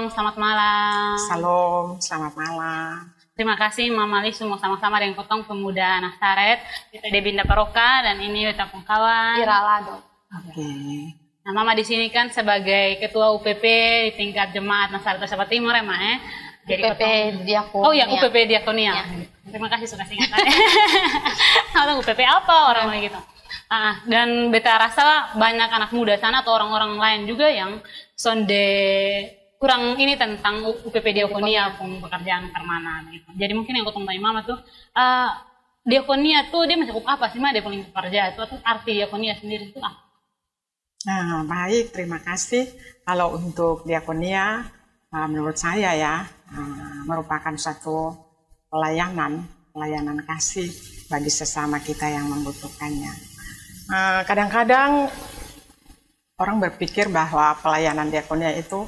Shalom, selamat malam. Salam, selamat malam. Terima kasih Mama Li semua sama-sama dengan Kotong Pemuda Nasaret. Kita Debinda Paroka dan ini kita kawan. Iralado. Oke. Nah, Mama di sini kan sebagai Ketua UPP di tingkat Jemaat Nasaret Jawa Timur ya, Ma ya. Jadi UPP Diakonia. Oh ya, UPP Diakonia. Ya. Terima kasih suka singkatannya. Atau UPP apa orang lagi gitu. Dan beta rasa banyak anak muda sana atau orang-orang lain juga yang sonde kurang ini tentang UPP Diakonia pekerjaan permanen gitu. Jadi mungkin yang aku tanya Mama tuh Diakonia tuh dia mencakup apa sih Ma dia paling pekerja itu atau arti Diakonia sendiri itu apa? Nah, baik, terima kasih. Kalau untuk Diakonia, menurut saya ya, merupakan suatu pelayanan kasih bagi sesama kita yang membutuhkannya. Kadang-kadang orang berpikir bahwa pelayanan Diakonia itu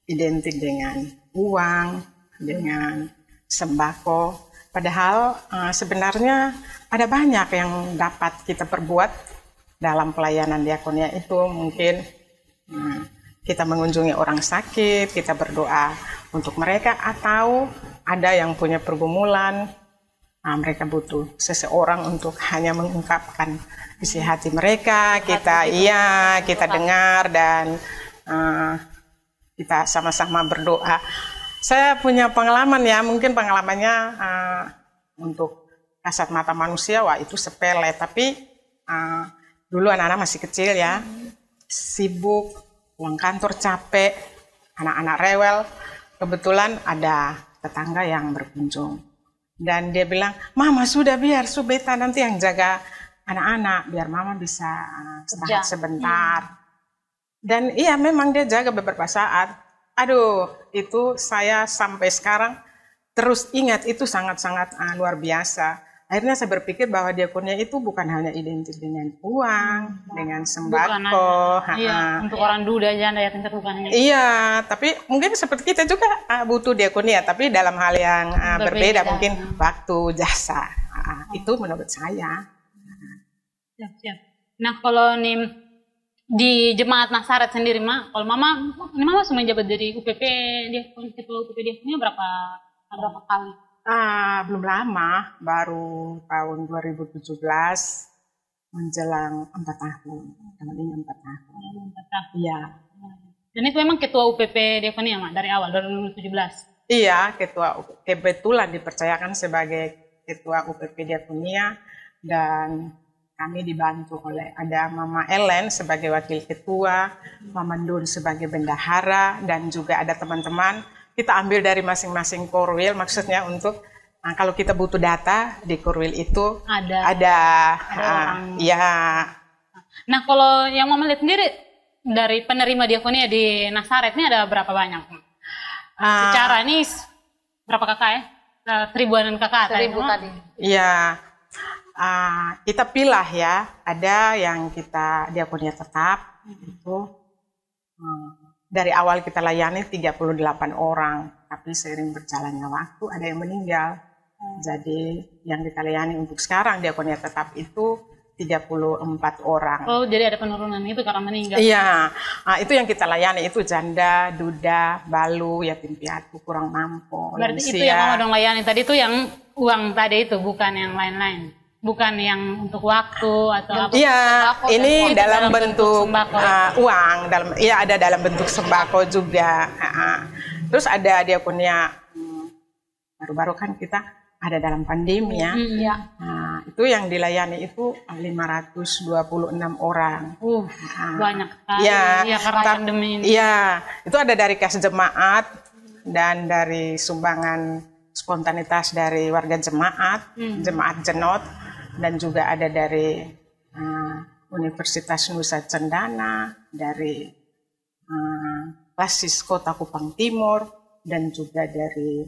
identik dengan uang, dengan sembako. Padahal sebenarnya ada banyak yang dapat kita perbuat dalam pelayanan Diakonia itu. Mungkin kita mengunjungi orang sakit, kita berdoa untuk mereka, atau ada yang punya pergumulan, mereka butuh seseorang untuk hanya mengungkapkan isi hati mereka, kita dengar dan kita sama-sama berdoa. Saya punya pengalaman ya, mungkin pengalamannya untuk kasat mata manusia, wah itu sepele, tapi dulu anak-anak masih kecil ya, sibuk, pulang kantor capek, anak-anak rewel. Kebetulan ada tetangga yang berkunjung. Dan dia bilang, Mama sudah biar Subeta nanti yang jaga anak-anak, biar Mama bisa istirahat sebentar. Dan iya memang dia jaga beberapa saat. Aduh, itu saya sampai sekarang terus ingat, itu sangat-sangat luar biasa. Akhirnya saya berpikir bahwa Diakonia itu bukan hanya identik dengan uang, dengan sembako. Iya, untuk orang duda janda ya tentu bukan hanya. Iya, tapi mungkin seperti kita juga butuh Diakonia, tapi dalam hal yang berbeda, mungkin waktu, jasa. Itu menurut saya. Siap. Nah, kalau nih di Jemaat Nasaret sendiri, Ma, kalau Mama sudah menjabat dari UPP, Ketua UPP Diakonia berapa kali? Belum lama, baru tahun 2017 menjelang 4 tahun. Tahun ini 4 tahun. 4 tahun. Iya. Dan itu memang Ketua UPP Diakonia, Ma, dari awal 2017. Iya, kebetulan dipercayakan sebagai Ketua UPP Diakonia, dan kami dibantu oleh ada Mama Ellen sebagai Wakil Ketua, Mama Dun sebagai Bendahara, dan juga ada teman-teman. Kita ambil dari masing-masing korwil, maksudnya untuk kalau kita butuh data di korwil itu ada orang. Ya. Nah, kalau yang Mama lihat sendiri dari penerima Diakonia di Nasaret ini ada berapa banyak? Secara ini berapa kakak ya? Ribuan kakak. 1000 tadi. Iya. Kita pilah ya, ada yang kita Diakonia tetap itu dari awal kita layani 38 orang, tapi seiring berjalannya waktu ada yang meninggal. Jadi yang kita layani untuk sekarang Diakonia tetap itu 34 orang. Oh, jadi ada penurunan itu karena meninggal? Iya, itu yang kita layani itu janda, duda, balu, yatim piatu, kurang mampu. Berarti itu yang Mama dong layani tadi itu yang uang tadi itu, bukan yang lain-lain? Bukan yang untuk waktu atau apa? Iya, ini dalam bentuk sembako, uang, ada dalam bentuk sembako juga. Terus ada Diakonia baru-baru kan kita ada dalam pandemi ya. Itu yang dilayani itu 526 orang. Banyak sekali. Ya, karena pandemi ini. Iya, itu ada dari kas jemaat dan dari sumbangan spontanitas dari warga jemaat, jemaat Jenot, dan juga ada dari Universitas Nusa Cendana, dari Basis Kota Kupang Timur, dan juga dari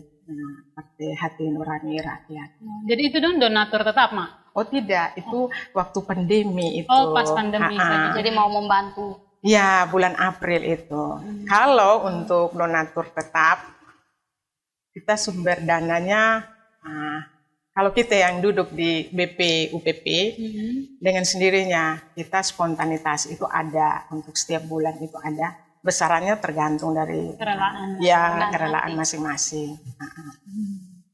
Partai Hati Nurani Rakyat. Jadi itu dong donatur tetap, Ma? Oh tidak, itu waktu pandemi itu. Oh, pas pandemi saja. Jadi mau membantu. Ya, bulan April itu. Kalau untuk donatur tetap, kita sumber dananya, kalau kita yang duduk di BP UPP, dengan sendirinya kita spontanitas itu ada, untuk setiap bulan itu ada besarannya tergantung dari Kerelaan. kerelaan masing-masing.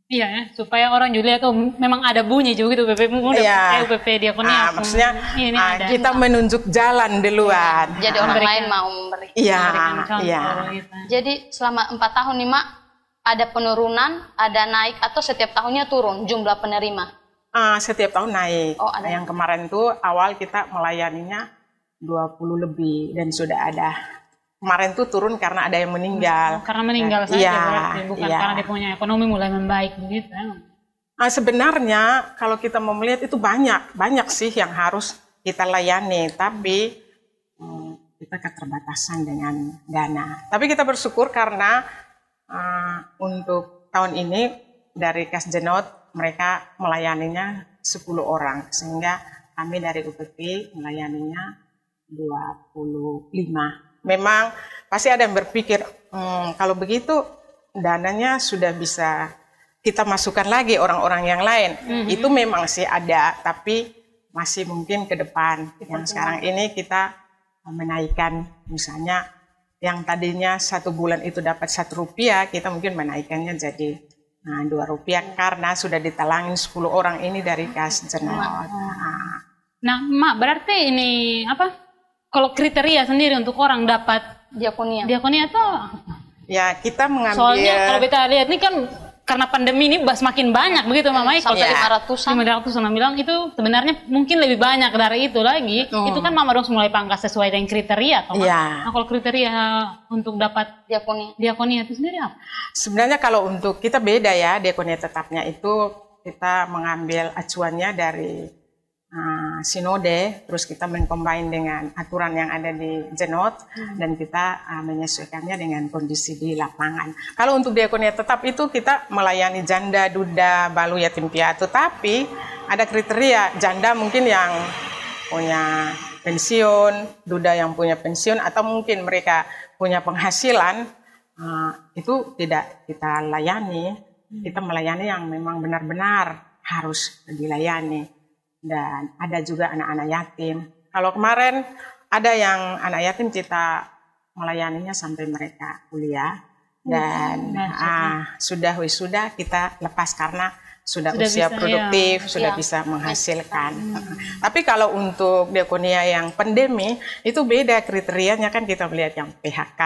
Iya ya, supaya orang juga lihat memang ada bunyi juga gitu UPP Muda, UPP Diakonia. Maksudnya ini ada. kita menunjuk jalan duluan. Jadi orang lain mau memberi. Memberikan contoh gitu. Jadi selama 4 tahun nih Mak, ada penurunan, ada naik atau setiap tahunnya turun jumlah penerima? Setiap tahun naik. Oh, ada. Yang kemarin tuh awal kita melayaninya 20 lebih dan sudah ada. Kemarin tuh turun karena ada yang meninggal. Karena meninggal saja berarti, bukan karena dia punya ekonomi mulai membaik begitu. Sebenarnya kalau kita mau melihat itu banyak sih yang harus kita layani, tapi kita keterbatasan dengan dana. Tapi kita bersyukur karena untuk tahun ini dari Kas Jenot mereka melayaninya 10 orang, sehingga kami dari UPP melayaninya 25. Memang pasti ada yang berpikir, kalau begitu dananya sudah bisa kita masukkan lagi orang-orang yang lain. Itu memang sih ada, tapi masih mungkin ke depan. Yang sekarang ini kita menaikkan, misalnya yang tadinya 1 bulan itu dapat Rp1, kita mungkin menaikkannya jadi Rp2 karena sudah ditalangin 10 orang ini dari Kas Jenot. Nah, Mak, berarti ini apa? Kalau kriteria sendiri untuk orang dapat diakonia itu ya kita mengambil. Soalnya kalau kita lihat ini kan karena pandemi ini semakin banyak begitu Mama. Sampai 500-an bilang itu sebenarnya mungkin lebih banyak dari itu lagi. Itu kan Mama harus mulai pangkas sesuai dengan kriteria toh. Nah, kalau kriteria untuk dapat diakonia itu sendiri apa? Sebenarnya kalau untuk kita beda ya, diakonia tetapnya itu kita mengambil acuannya dari sinode, terus kita mengcombine dengan aturan yang ada di Jenot dan kita menyesuaikannya dengan kondisi di lapangan. Kalau untuk diakonia tetap itu kita melayani janda, duda, balu, yatim piatu, tapi ada kriteria janda mungkin yang punya pensiun, duda yang punya pensiun, atau mungkin mereka punya penghasilan, itu tidak kita layani. Kita melayani yang memang benar-benar harus dilayani. Dan ada juga anak-anak yatim. Kalau kemarin ada yang anak yatim kita melayaninya sampai mereka kuliah. Dan sudah wisuda kita lepas karena sudah usia produktif, sudah bisa menghasilkan. Tapi kalau untuk diakonia yang pandemi, itu beda kriterianya kan, kita melihat yang PHK,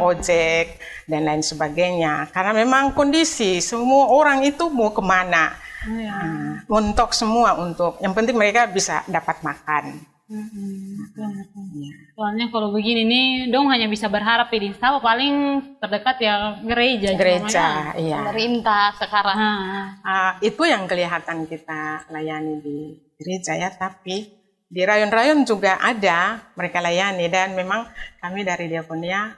ojek, dan lain sebagainya. Karena memang kondisi semua orang itu mau kemana. Montok semua untuk, yang penting mereka bisa dapat makan. Soalnya kalau begini nih, dong hanya bisa berharap di desa, paling terdekat ya gereja. Iya. Pemerintah sekarang. Itu yang kelihatan kita layani di gereja ya, tapi di rayon-rayon juga ada mereka layani, dan memang kami dari diakonia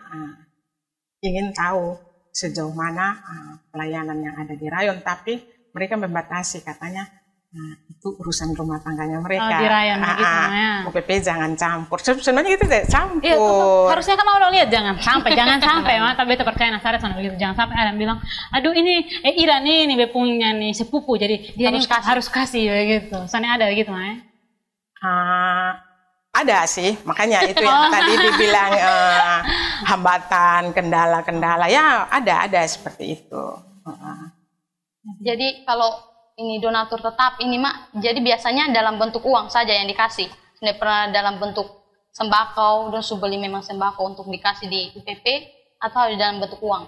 ingin tahu sejauh mana pelayanan yang ada di rayon, tapi mereka membatasi, katanya itu urusan rumah tangganya mereka. Di rayon gitu ya. UPP jangan campur. Sebenarnya kita tidak campur. Iya, harusnya kan mau lihat jangan sampai tapi kita percaya Nasaret sama begitu. Jangan sampai ada yang bilang, aduh ini Ira nih punya nih sepupu, jadi dia harus kasih gitu. Soalnya ada gitu Maya. Ada sih, makanya itu yang tadi dibilang hambatan, kendala-kendala, ya ada seperti itu. Jadi kalau ini donatur tetap ini Mak, jadi biasanya dalam bentuk uang saja yang dikasih. Tidak pernah dalam bentuk sembako, dan subeli memang sembako untuk dikasih di UPP, atau dalam bentuk uang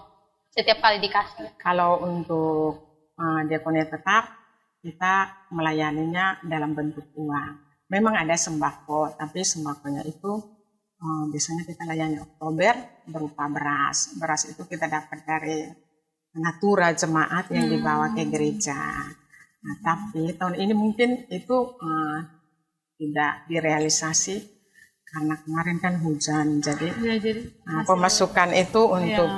setiap kali dikasih. Kalau untuk diakonia tetap, kita melayaninya dalam bentuk uang. Memang ada sembako, tapi sembakonya itu biasanya kita layani Oktober berupa beras. Beras itu kita dapat dari natura jemaat yang dibawa ke gereja. Nah, tapi tahun ini mungkin itu tidak direalisasi karena kemarin kan hujan, jadi pemasukan itu untuk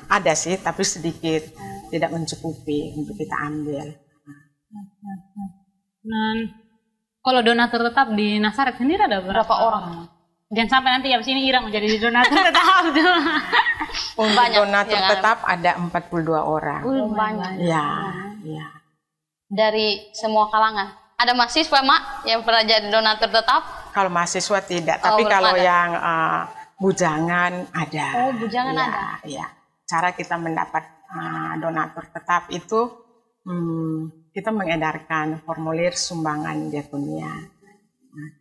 ada sih, tapi sedikit, tidak mencukupi untuk kita ambil. Nah, kalau donatur tetap di Nasaret sendiri ada berapa orang? Jangan sampai nanti habis ini Ira mau jadi donatur tetap. Untuk donatur tetap ada 42 orang. Banyak. Ya. Dari semua kalangan. Ada mahasiswa Mak yang pernah jadi donatur tetap? Kalau mahasiswa tidak, tapi kalau yang bujangan ada. Oh, bujangan ya, ada. Ya. Cara kita mendapat donatur tetap itu kita mengedarkan formulir sumbangan diakonia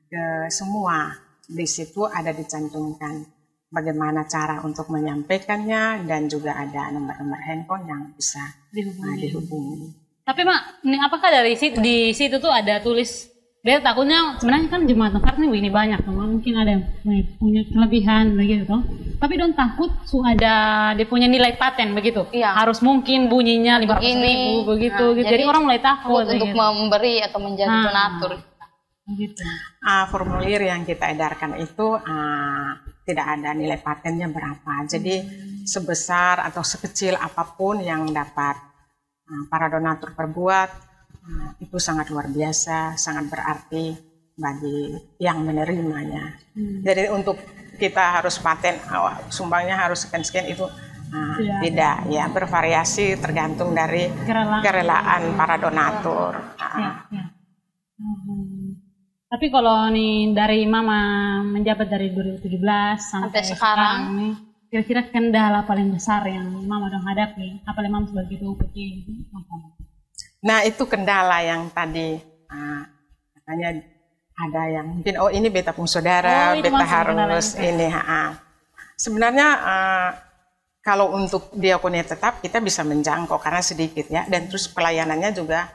ke semua. Di situ ada dicantumkan bagaimana cara untuk menyampaikannya dan juga ada nomor-nomor handphone yang bisa dihubungi. Tapi Mak, apakah di situ tuh ada tulis, dia takutnya sebenarnya kan jemaat Nokart ini banyak, mungkin ada yang punya kelebihan begitu toh. Tapi don takut ada dia punya nilai paten begitu. Iya. Harus mungkin bunyinya 500.000 begitu. Nah, jadi orang mulai takut untuk gitu. memberi atau menjadi donatur. Gitu. Formulir yang kita edarkan itu tidak ada nilai patennya berapa. Jadi sebesar atau sekecil apapun yang dapat para donatur perbuat itu sangat luar biasa, sangat berarti bagi yang menerimanya. Jadi untuk kita harus paten, sumbangnya harus sekian-sekian itu tidak, ya bervariasi tergantung dari kerelaan para donatur. Tapi kalau nih dari Mama menjabat dari 2017 sampai sekarang nih, kira-kira kendala paling besar yang Mama dong hadapi, apalagi Mama sebagai ketua UPT itu apa? Nah itu kendala yang tadi katanya ada yang mungkin ini beta pun saudara, beta harus ini. Sebenarnya kalau untuk diakonia tetap kita bisa menjangkau karena sedikit ya, dan terus pelayanannya juga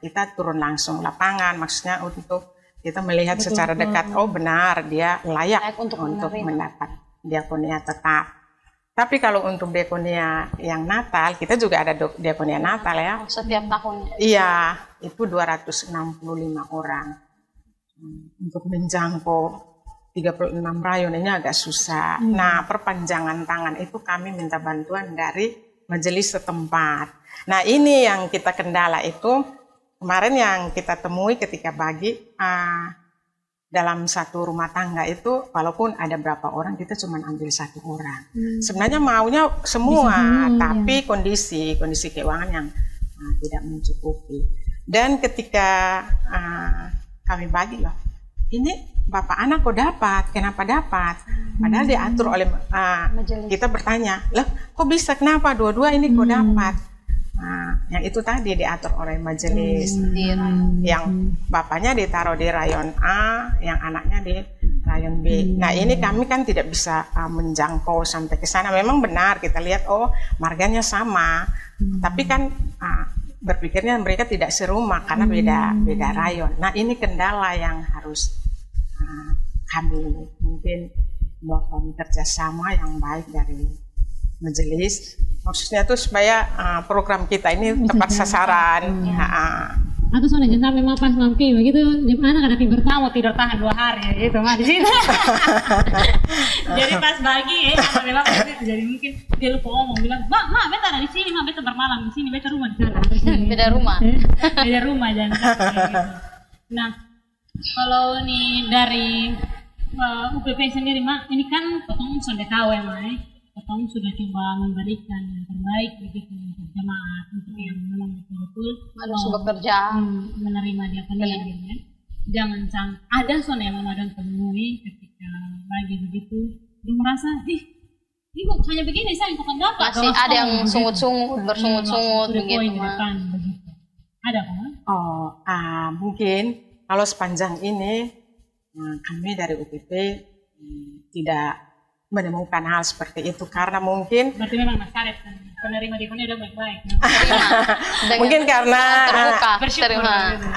kita turun langsung lapangan, maksudnya untuk kita melihat secara dekat, oh benar dia layak untuk mendapat diakonia tetap. Tapi kalau untuk diakonia yang Natal, kita juga ada diakonia Natal ya. Setiap tahun. Iya, itu 265 orang. Untuk menjangkau 36 rayon ini agak susah. Nah, perpanjangan tangan itu kami minta bantuan dari majelis setempat. Nah, ini yang kita kendala itu kemarin yang kita temui ketika bagi dalam satu rumah tangga itu, walaupun ada berapa orang, kita cuma ambil satu orang. Sebenarnya maunya semua, tapi kondisi keuangan yang tidak mencukupi. Dan ketika kami bagi loh, ini bapak anak kok dapat, kenapa dapat? Padahal diatur oleh kita bertanya, loh kok bisa, kenapa dua-dua ini kok dapat? Yang itu tadi diatur oleh majelis, yang bapaknya ditaruh di rayon A, yang anaknya di rayon B. Nah ini kami kan tidak bisa menjangkau sampai ke sana. Memang benar kita lihat, oh marganya sama, tapi kan berpikirnya mereka tidak serumah karena beda rayon. Nah ini kendala yang harus kami mungkin melakukan kerjasama yang baik dari majelis. Maksudnya tuh supaya program kita ini tepat sasaran. Atau soalnya sampai mau pas mampi begitu, anak ada bertamu tidur tahan 2 hari ya gitu mah di sini. Jadi pas bagi anak memang jadi mungkin dia lupa ngomong, bilang, "Ma, beta ada di sini, ma, beta bermalam di sini, beta rumah di sana." Beda rumah. Beda rumah jangan gitu. Nah, kalau nih dari UPP sendiri, Mak, ini kan potong sudah tahu ya, Mak. Potong sudah coba memberikan yang terbaik begitu untuk jemaat, untuk yang memang betul-betul harus bekerja, menerima diakonia gitu ya. Jangan sampai ada soalnya yang Mama dan temui ketika bagi begitu, dia merasa, ini kok hanya begini saya kok dapat. Masih ada yang sungut-sungut, bersungut-sungut begitu, begitu. Ada kan? Mungkin kalau sepanjang ini kami dari UPP tidak menemukan hal seperti itu karena mungkin berarti memang masyarakat penerima diakonia udah baik-baik. Mungkin karena terbuka,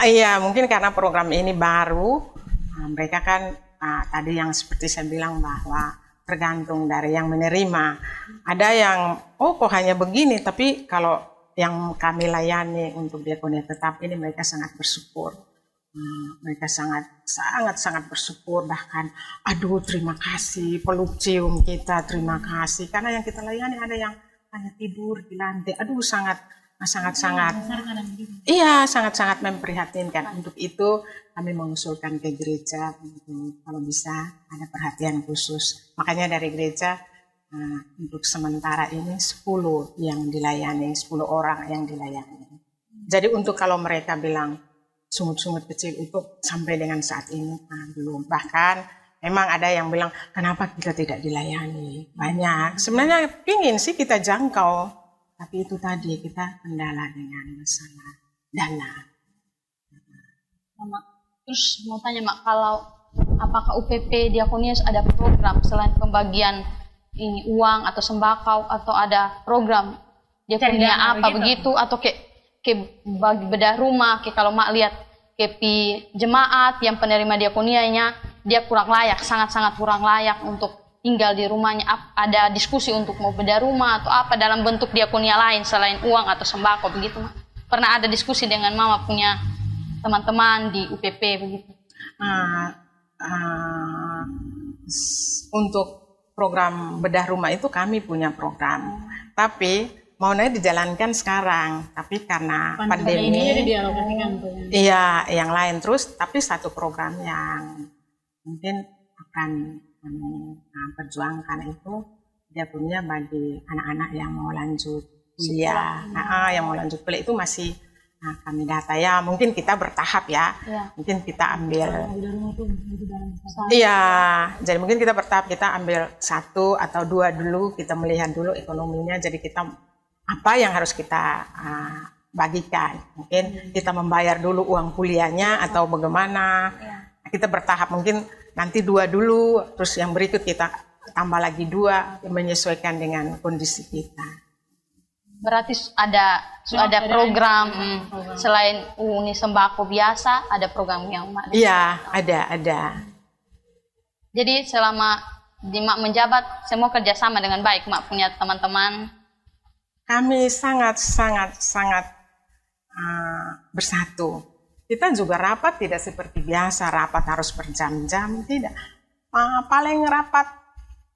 iya mungkin karena program ini baru, mereka kan tadi yang seperti saya bilang bahwa tergantung dari yang menerima. Ada yang kok hanya begini, tapi kalau yang kami layani untuk diakonia tetap ini mereka sangat bersyukur. Mereka sangat bersyukur, bahkan aduh terima kasih, peluk cium kita, terima kasih karena yang kita layani ada yang hanya tidur di lantai, aduh sangat iya sangat memprihatinkan. Untuk itu kami mengusulkan ke gereja kalau bisa ada perhatian khusus, makanya dari gereja untuk sementara ini 10 yang dilayani, 10 orang yang dilayani. Jadi untuk kalau mereka bilang sungut-sungut kecil itu sampai dengan saat ini belum. Bahkan memang ada yang bilang, kenapa kita tidak dilayani? Banyak. Sebenarnya pingin sih kita jangkau. Tapi itu tadi, kita kendala dengan masalah dana. Mak, terus mau tanya Mak, kalau apakah UPP Diakonia ada program selain pembagian ini uang atau sembako, atau ada program Diakonia apa begitu, atau kayak bagi bedah rumah, kayak kalau Mak lihat kepi jemaat yang penerima diakonianya dia kurang layak, sangat-sangat kurang layak untuk tinggal di rumahnya, ada diskusi untuk mau bedah rumah atau apa dalam bentuk diakonia lain selain uang atau sembako begitu Mak? Pernah ada diskusi dengan Mama punya teman-teman di UPP begitu? Untuk program bedah rumah itu kami punya program, tapi maunya dijalankan sekarang, tapi karena pandemi ini jadi dialokasikan iya yang lain terus, tapi satu program yang mungkin akan kami perjuangkan itu dia punya bagi anak-anak yang mau lanjut kuliah, yang mau lanjut kuliah itu masih kami data ya, mungkin kita bertahap ya. Mungkin kita ambil iya, jadi mungkin kita bertahap, kita ambil 1 atau 2 dulu, kita melihat dulu ekonominya, jadi kita apa yang harus kita bagikan. Mungkin kita membayar dulu uang kuliahnya atau bagaimana. Kita bertahap, mungkin nanti 2 dulu, terus yang berikut kita tambah lagi 2, menyesuaikan dengan kondisi kita. Berarti ada program selain uni sembako biasa, ada program yang Mak? Iya, ada. Jadi selama di Mak menjabat, semua kerjasama dengan baik, Mak punya teman-teman? Kami sangat bersatu. Kita juga rapat tidak seperti biasa, rapat harus berjam-jam, tidak. Paling rapat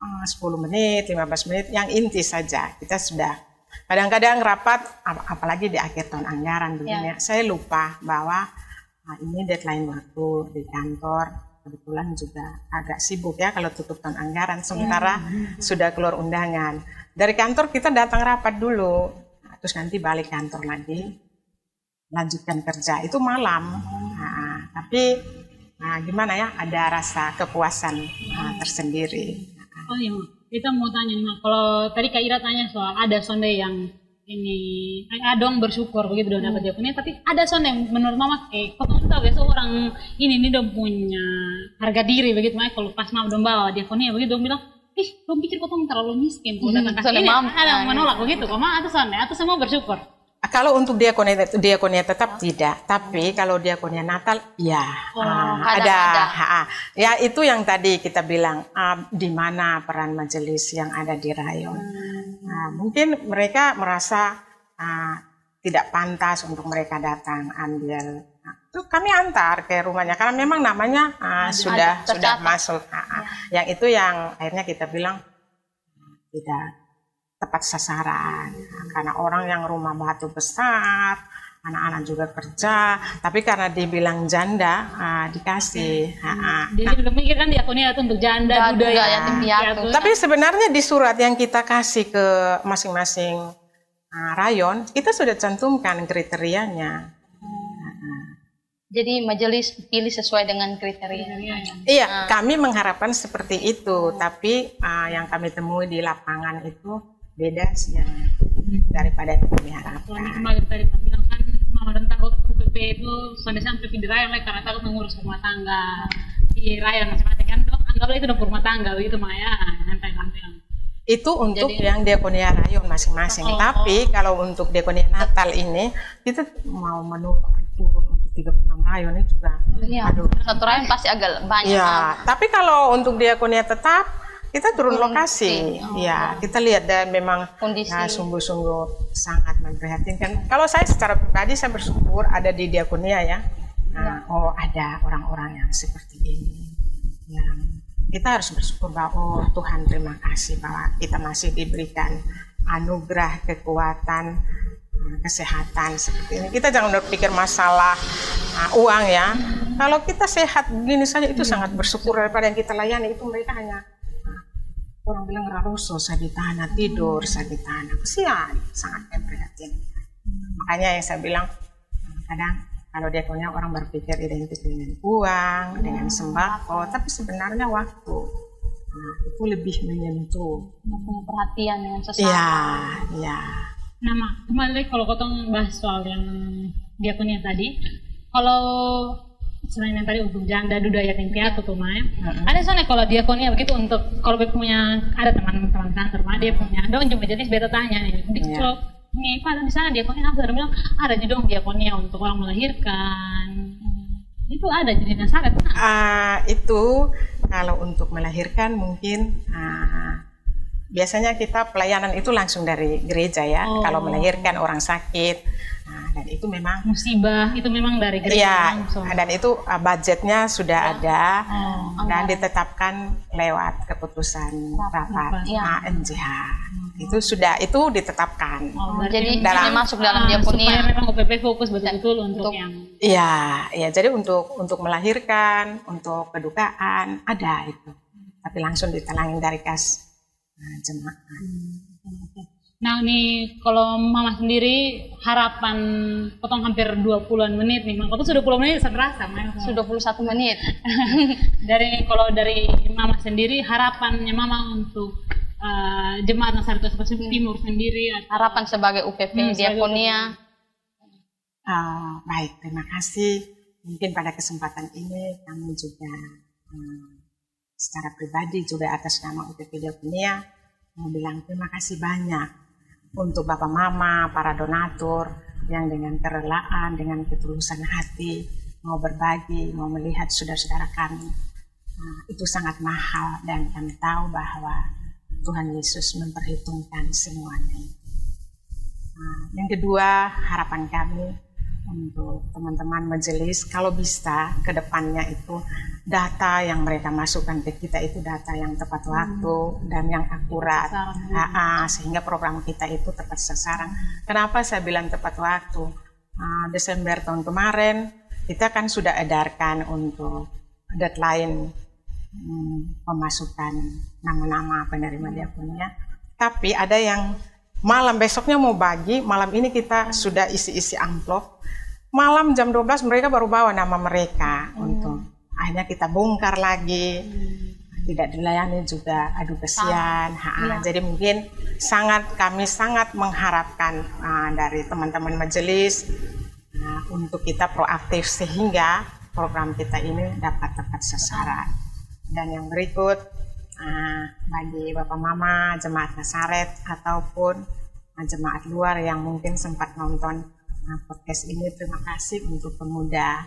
10 menit, 15 menit, yang inti saja. Kita sudah, kadang-kadang rapat, apalagi di akhir tahun anggaran, saya lupa bahwa ini deadline waktu di kantor. Kebetulan juga agak sibuk ya kalau tutup tahun anggaran, sementara sudah keluar undangan. Dari kantor kita datang rapat dulu, terus nanti balik kantor lagi, lanjutkan kerja, itu malam. Tapi gimana ya, ada rasa kepuasan tersendiri. Oh iya, kita mau tanya Mak, kalau tadi Kak Ira tanya soal ada sonde yang ini adong bersyukur begitu dong dapat diakonia, tapi ada sonde yang menurut Mama kayak kau tahu ya seorang ini dong punya harga diri begitu, Mak, kalau pas Mama dong bawa diakonia begitu dong bilang, dong pikir kau terlalu miskin, kau datang kasih ini, ada yang menolak begitu, kok Mama atau sonde atau semua bersyukur? Kalau untuk diakonia tetap tidak, tapi kalau diakonia Natal ya ada. Ya itu yang tadi kita bilang, di mana peran majelis yang ada di rayon. Mungkin mereka merasa tidak pantas untuk mereka datang ambil. Itu kami antar ke rumahnya karena memang namanya sudah masuk. Yang itu yang akhirnya kita bilang tidak tepat sasaran, karena orang yang rumah batu besar, anak-anak juga kerja, tapi karena dibilang janda dikasih. Jadi belum mikir kan diakonia itu untuk janda, budaya yatim piatu. Tapi sebenarnya di surat yang kita kasih ke masing-masing rayon, kita sudah cantumkan kriterianya. Jadi majelis pilih sesuai dengan kriteria. Iya, kami mengharapkan seperti itu, tapi yang kami temui di lapangan itu beda sih daripada yang kami harapkan. Kembali tadi bilang kan Mama dan takut UPP itu sonde sampai di rayon karena takut mengurus rumah tangga di rayon macam-macam kan, dok anggaplah itu udah rumah tangga begitu Maya, santai-santai. Itu untuk yang diakonia rayon masing-masing. Tapi kalau untuk diakonia Natal ini kita mau turun untuk 36 rayon itu juga. Satu rayon pasti agak banyak. Ya, tapi kalau untuk diakonia tetap kita turun lokasi, kita lihat dan memang sungguh-sungguh sangat memprihatinkan. Kalau saya secara pribadi saya bersyukur ada di diakonia ya. Ada orang-orang yang seperti ini. Yang kita harus bersyukur bahwa Tuhan terima kasih bahwa kita masih diberikan anugerah kekuatan, kesehatan seperti ini. Kita jangan berpikir masalah uang ya. Kalau kita sehat begini saja itu sangat bersyukur daripada yang kita layani itu mereka hanya orang bilang raruso, saya ditahan tidur, saya ditahan kesian, sangat memprihatinkan. Makanya yang saya bilang kadang Kalau diakonia orang berpikir identik dengan uang, dengan sembako, tapi sebenarnya waktu. Nah, itu lebih menyentuh. Punya perhatian dengan sesama. Iya, iya. Nah, Mak, kembali kalau kotong bahas soal yang diakonia tadi, kalau selain yang tadi untuk janda duda yatim piatu tuh Mak, ada soalnya kalau diakonia begitu untuk kalau punya ada teman-teman kantor Mak, dia punya dong cuma jadi beta tanya nih kalau nih Pak di sana diakonia apa? Ada bilang ada juga dong diakonia untuk orang melahirkan. Itu ada jadi nasaret. Itu kalau untuk melahirkan mungkin biasanya kita pelayanan itu langsung dari gereja ya. Kalau melahirkan orang sakit, dan itu memang musibah, itu memang dari gereja. Iya, langsung. dan itu budgetnya sudah ada dan ditetapkan lewat keputusan rapat NJH. Itu sudah ditetapkan. Jadi ini masuk dalam diakonia. Supaya memang UPP fokus betul-betul untuk yang. Iya. Jadi untuk melahirkan, untuk kedukaan ada itu, tapi langsung ditalangin dari kas jemaat. Nah ini kalau Mama sendiri harapan potong hampir 20-an menit nih, Mama tuh sudah 20 menit terasa, sudah 21 menit. Kalau dari Mama sendiri harapannya Mama untuk jemaat Nazaretus Pasifik Timur sendiri, harapan sebagai UPP diakonia. Baik, terima kasih. Mungkin pada kesempatan ini kami juga secara pribadi juga atas nama UPP Diakonia mau bilang terima kasih banyak untuk Bapak Mama, para donatur yang dengan kerelaan, dengan ketulusan hati mau berbagi, mau melihat saudara-saudara kami. Itu sangat mahal dan kami tahu bahwa Tuhan Yesus memperhitungkan semuanya itu. Yang kedua, harapan kami untuk teman-teman majelis, kalau bisa ke depannya itu data yang mereka masukkan ke kita itu data yang tepat waktu dan yang akurat, sehingga program kita itu tepat sasaran. Kenapa saya bilang tepat waktu? Desember tahun kemarin kita kan sudah edarkan untuk deadline pemasukan nama-nama penerima diakonia, tapi ada yang malam besoknya mau bagi, malam ini kita sudah isi-isi amplop. Malam jam 12 mereka baru bawa nama mereka untuk akhirnya kita bongkar lagi. Tidak dilayani juga, aduh kesian. Jadi mungkin kami sangat mengharapkan dari teman-teman majelis untuk kita proaktif sehingga program kita ini dapat tepat sasaran. Dan yang berikut bagi Bapak Mama, jemaat Nazaret ataupun jemaat luar yang mungkin sempat nonton podcast ini, terima kasih untuk pemuda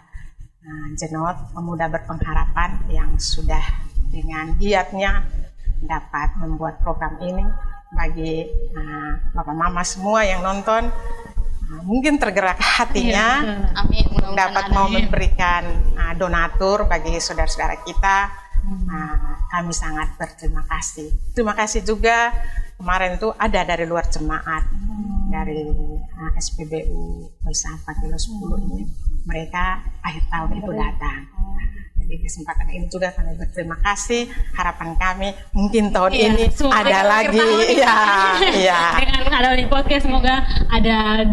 Jenot, pemuda berpengharapan yang sudah dengan giatnya dapat membuat program ini. Bagi Bapak Mama semua yang nonton, mungkin tergerak hatinya, dapat mau memberikan donatur bagi saudara-saudara kita. Kami sangat berterima kasih. Terima kasih juga kemarin itu ada dari luar jemaat, dari SPBU Filsafat Kilo 10 ini, mereka akhir tahun itu datang. Jadi kesempatan ini juga kami berterima kasih. Harapan kami mungkin tahun ini ada lagi. Dengan ada di podcast, semoga ada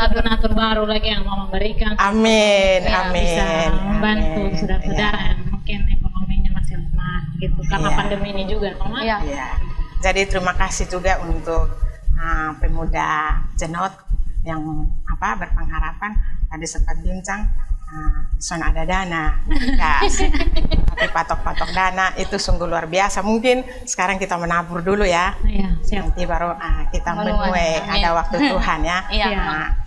donatur baru lagi yang mau memberikan. Amin. Bisa membantu saudara-saudara yang mungkin ekonominya masih lemah gitu karena pandemi ini juga, Jadi terima kasih juga untuk pemuda Jenot yang berpengharapan. Tadi sempat bincang, son ada dana, tapi patok-patok dana itu sungguh luar biasa. Mungkin sekarang kita menabur dulu ya, nanti baru kita menuai ada waktu Tuhan ya.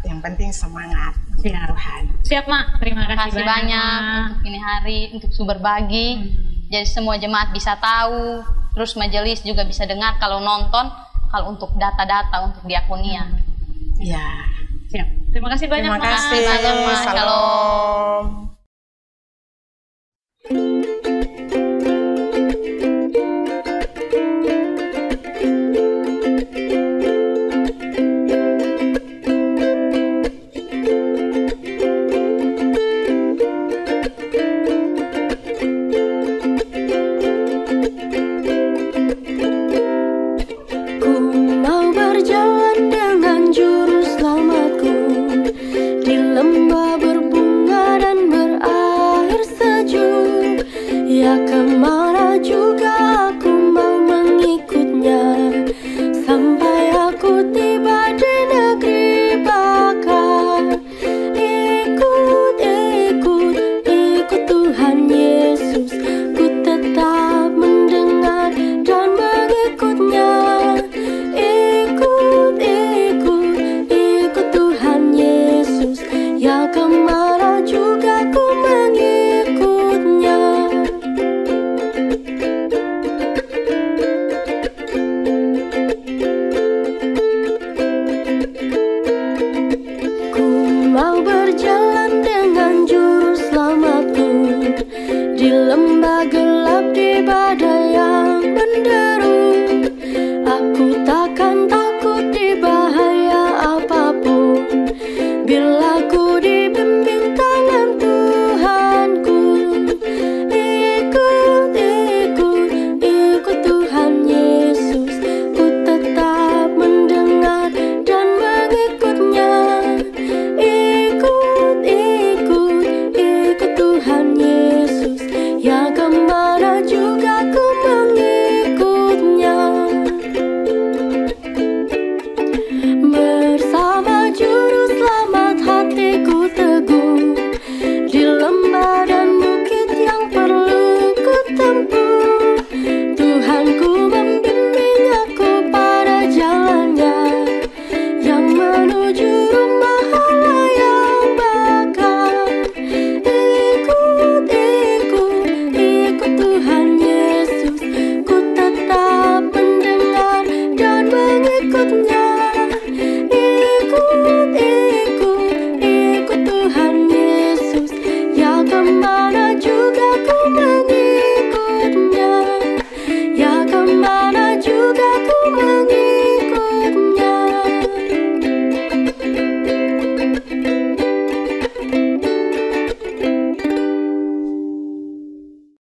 Yang penting semangat Tuhan. Siap Mak, terima kasih banyak untuk ini hari, untuk berbagi. Jadi semua jemaat bisa tahu, terus majelis juga bisa dengar kalau nonton, kalau untuk data-data untuk diakonia. Siap. Terima kasih banyak. Terima kasih. Shalom. Berjalan dengan juru selamatku di lembah berbunga. setuju